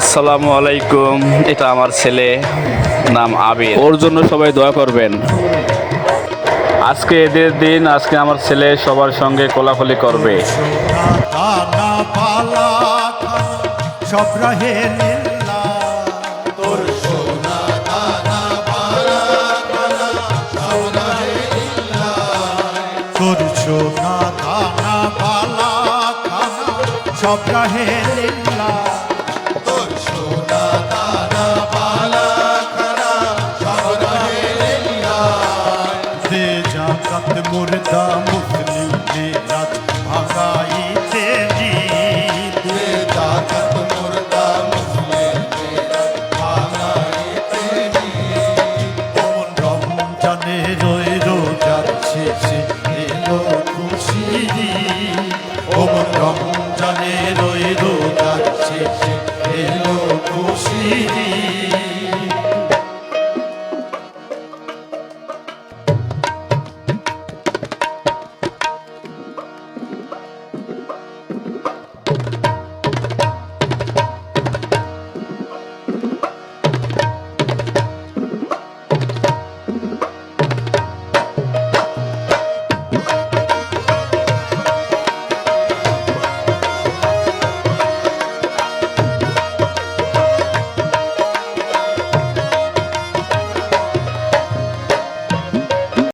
আসসালামু আলাইকুম। এটা আমার ছেলে, নাম আবির। ওর জন্য সবাই দোয়া করবেন। আজকে ঈদের দিন, আজকে আমার ছেলে সবার সঙ্গে কোলাকুলি করবে। দানা পালা সব রাহে লীলা তোর সোনা দানা পালা সব রাহে লীলা তোর সোনা দানা পালা সব রাহে লীলা তোর সোনা দানা পালা সব রাহে লীলা দে জাকাত মুর্দা মুসলিম কে রাত ভাগাইতে জি দে জাকাত মুর্দা মুসলিম কে রাত ভাগাইতে জি কোন রমজানে রই রোজার শেষে এলো খুশি কোন রমজানে রই রোজার শেষে এলো খুশি